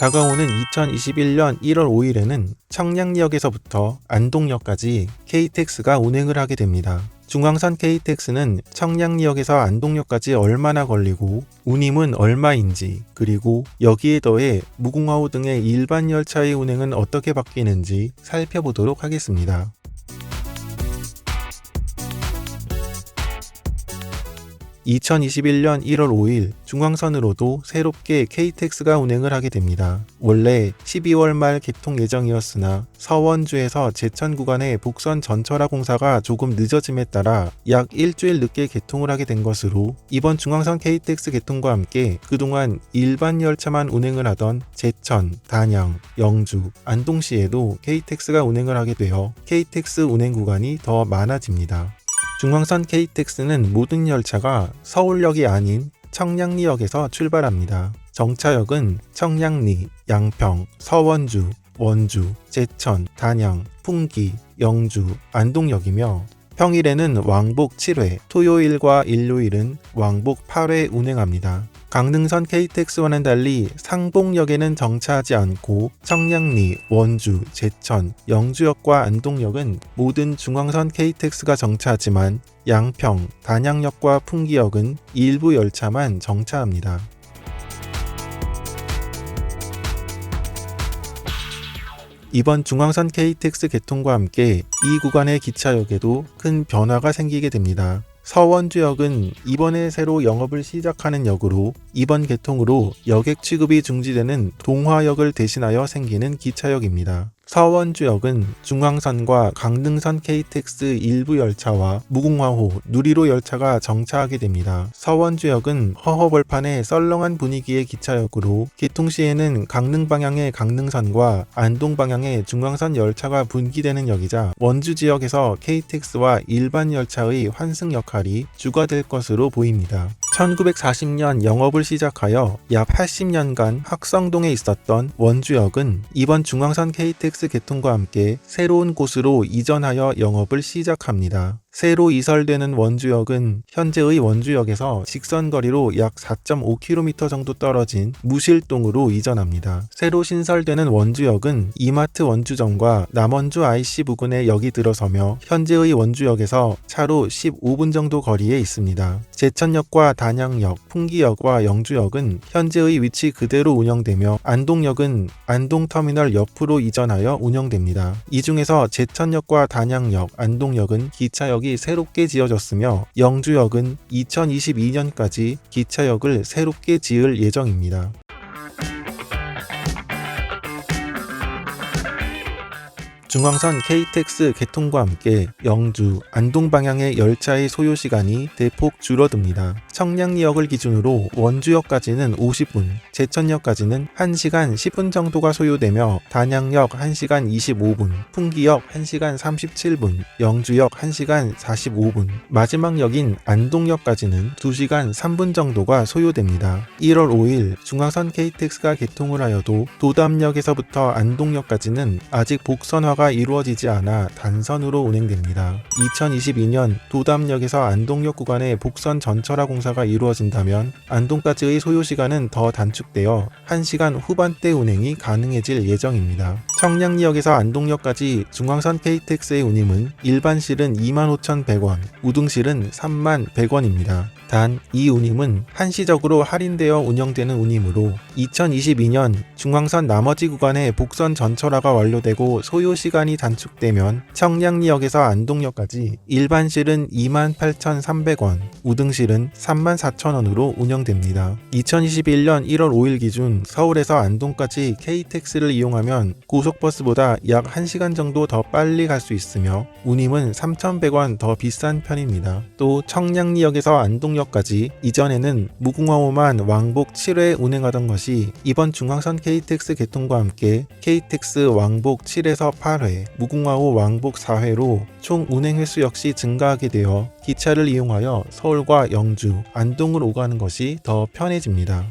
다가오는 2021년 1월 5일에는 청량리역에서부터 안동역까지 KTX가 운행을 하게 됩니다. 중앙선 KTX는 청량리역에서 안동역까지 얼마나 걸리고 운임은 얼마인지, 그리고 여기에 더해 무궁화호 등의 일반 열차의 운행은 어떻게 바뀌는지 살펴보도록 하겠습니다. 2021년 1월 5일 중앙선으로도 새롭게 KTX가 운행을 하게 됩니다. 원래 12월 말 개통 예정이었으나 서원주에서 제천 구간의 복선 전철화 공사가 조금 늦어짐에 따라 약 일주일 늦게 개통을 하게 된 것으로, 이번 중앙선 KTX 개통과 함께 그동안 일반 열차만 운행을 하던 제천, 단양, 영주, 안동시에도 KTX가 운행을 하게 되어 KTX 운행 구간이 더 많아집니다. 중앙선 KTX는 모든 열차가 서울역이 아닌 청량리역에서 출발합니다. 정차역은 청량리, 양평, 서원주, 원주, 제천, 단양, 풍기, 영주, 안동역이며 평일에는 왕복 7회, 토요일과 일요일은 왕복 8회 운행합니다. 강릉선 KTX와는 달리 상봉역에는 정차하지 않고 청량리, 원주, 제천, 영주역과 안동역은 모든 중앙선 KTX가 정차하지만 양평, 단양역과 풍기역은 일부 열차만 정차합니다. 이번 중앙선 KTX 개통과 함께 이 구간의 기차역에도 큰 변화가 생기게 됩니다. 서원주역은 이번에 새로 영업을 시작하는 역으로 이번 개통으로 여객 취급이 중지되는 동화역을 대신하여 생기는 기차역입니다. 서원주역은 중앙선과 강릉선 KTX 일부 열차와 무궁화호, 누리로 열차가 정차하게 됩니다. 서원주역은 허허벌판의 썰렁한 분위기의 기차역으로 개통 시에는 강릉 방향의 강릉선과 안동 방향의 중앙선 열차가 분기되는 역이자 원주 지역에서 KTX와 일반 열차의 환승 역할이 주가 될 것으로 보입니다. 1940년 영업을 시작하여 약 80년간 학성동에 있었던 원주역은 이번 중앙선 KTX 개통과 함께 새로운 곳으로 이전하여 영업을 시작합니다. 새로 이설되는 원주역은 현재의 원주역에서 직선거리로 약 4.5km 정도 떨어진 무실동으로 이전합니다. 새로 신설되는 원주역은 이마트 원주점과 남원주 IC 부근에 역이 들어서며 현재의 원주역에서 차로 15분 정도 거리에 있습니다. 제천역과 단양역, 풍기역과 영주역은 현재의 위치 그대로 운영되며 안동역은 안동터미널 옆으로 이전하여 운영됩니다. 이 중에서 제천역과 단양역, 안동역은 기차역이 새롭게 지어졌으며 영주역은 2022년까지 기차역을 새롭게 지을 예정입니다. 중앙선 KTX 개통과 함께 영주, 안동 방향의 열차의 소요 시간이 대폭 줄어듭니다. 청량리역을 기준으로 원주역까지는 50분, 제천역까지는 1시간 10분 정도가 소요되며 단양역 1시간 25분, 풍기역 1시간 37분, 영주역 1시간 45분, 마지막 역인 안동역까지는 2시간 3분 정도가 소요됩니다. 1월 5일 중앙선 KTX가 개통을 하여도 도담역에서부터 안동역까지는 아직 복선화가 이루어지지 않아 단선으로 운행됩니다. 2022년 도담역에서 안동역 구간의 복선 전철화 공사가 이루어진다면 안동까지의 소요시간은 더 단축되어 1시간 후반대 운행이 가능해질 예정입니다. 청량리역에서 안동역까지 중앙선 KTX의 운임은 일반실은 25,100원, 우등실은 31,100원입니다. 단 이 운임은 한시적으로 할인되어 운영되는 운임으로 2022년 중앙선 나머지 구간의 복선 전철화가 완료되고 소요시간이 단축되면 청량리역에서 안동역까지 일반실은 28,300원, 우등실은 34,000원으로 운영됩니다. 2021년 1월 5일 기준 서울에서 안동까지 KTX를 이용하면 고속버스보다 약 1시간 정도 더 빨리 갈 수 있으며 운임은 3,100원 더 비싼 편입니다. 또 청량리역에서 안동역까지 이전에는 무궁화호만 왕복 7회 운행하던 것이 이번 중앙선 KTX 개통과 함께 KTX 왕복 7에서 8회, 무궁화호 왕복 4회로 총 운행 횟수 역시 증가하게 되어 기차를 이용하여 서울과 영주, 안동을 오가는 것이 더 편해집니다.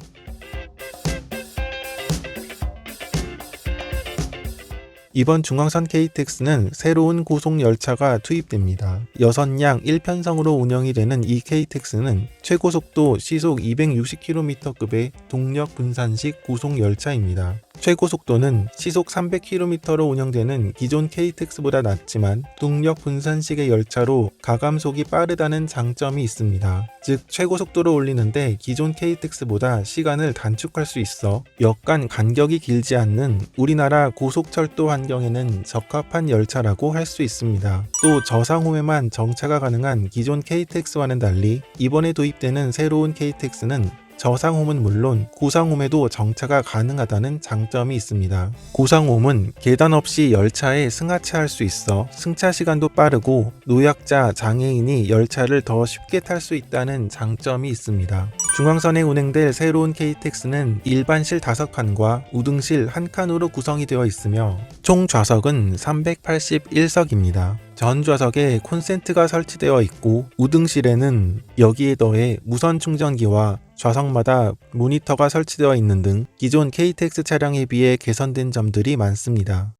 이번 중앙선 KTX는 새로운 고속열차가 투입됩니다. 6량 1편성으로 운영이 되는 이 KTX는 최고속도 시속 260km급의 동력 분산식 고속열차입니다. 최고속도는 시속 300km로 운영되는 기존 KTX보다 낮지만 동력 분산식의 열차로 가감속이 빠르다는 장점이 있습니다. 즉 최고속도를 올리는데 기존 KTX보다 시간을 단축할 수 있어 역 간 간격이 길지 않는 우리나라 고속철도 환경에는 적합한 열차라고 할 수 있습니다. 또 저상호에만 정차가 가능한 기존 KTX와는 달리 이번에 도입되는 새로운 KTX는 저상홈은 물론 고상홈에도 정차가 가능하다는 장점이 있습니다. 고상홈은 계단 없이 열차에 승하차할 수 있어 승차 시간도 빠르고 노약자, 장애인이 열차를 더 쉽게 탈 수 있다는 장점이 있습니다. 중앙선에 운행될 새로운 KTX는 일반실 5칸과 우등실 1칸으로 구성이 되어 있으며 총 좌석은 381석입니다. 전 좌석에 콘센트가 설치되어 있고 우등실에는 여기에 더해 무선 충전기와 좌석마다 모니터가 설치되어 있는 등 기존 KTX 차량에 비해 개선된 점들이 많습니다.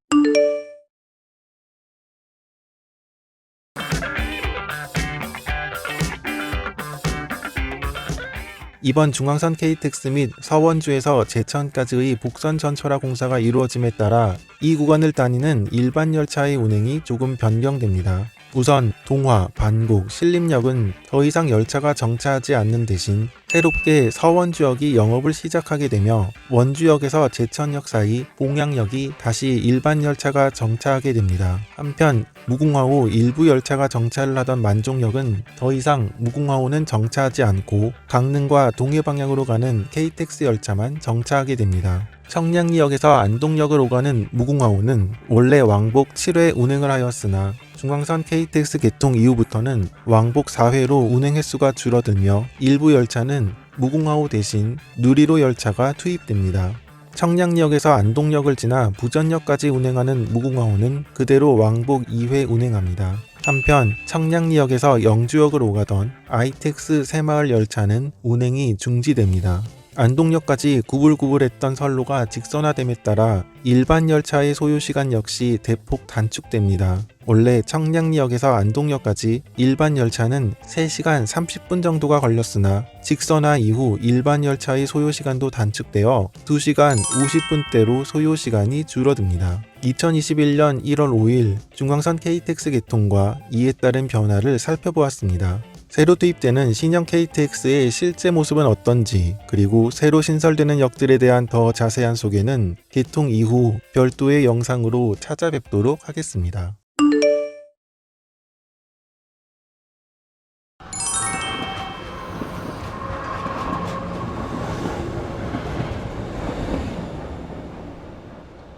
이번 중앙선 KTX 및 서원주에서 제천까지의 복선 전철화 공사가 이루어짐에 따라 이 구간을 다니는 일반 열차의 운행이 조금 변경됩니다. 우선 동화, 반곡, 신림역은 더 이상 열차가 정차하지 않는 대신 새롭게 서원주역이 영업을 시작하게 되며 원주역에서 제천역 사이 봉양역이 다시 일반 열차가 정차하게 됩니다. 한편 무궁화호 일부 열차가 정차를 하던 만종역은 더 이상 무궁화호는 정차하지 않고 강릉과 동해 방향으로 가는 KTX 열차만 정차하게 됩니다. 청량리역에서 안동역을 오가는 무궁화호는 원래 왕복 7회 운행을 하였으나 중앙선 KTX 개통 이후부터는 왕복 4회로 운행 횟수가 줄어들며 일부 열차는 무궁화호 대신 누리호 열차가 투입됩니다. 청량리역에서 안동역을 지나 부전역까지 운행하는 무궁화호는 그대로 왕복 2회 운행합니다. 한편 청량리역에서 영주역을 오가던 ITX 새마을 열차는 운행이 중지됩니다. 안동역까지 구불구불했던 선로가 직선화됨에 따라 일반 열차의 소요시간 역시 대폭 단축됩니다. 원래 청량리역에서 안동역까지 일반 열차는 3시간 30분 정도가 걸렸으나 직선화 이후 일반 열차의 소요시간도 단축되어 2시간 50분대로 소요시간이 줄어듭니다. 2021년 1월 5일 중앙선 KTX 개통과 이에 따른 변화를 살펴보았습니다. 새로 투입되는 신형 KTX의 실제 모습은 어떤지, 그리고 새로 신설되는 역들에 대한 더 자세한 소개는 개통 이후 별도의 영상으로 찾아뵙도록 하겠습니다.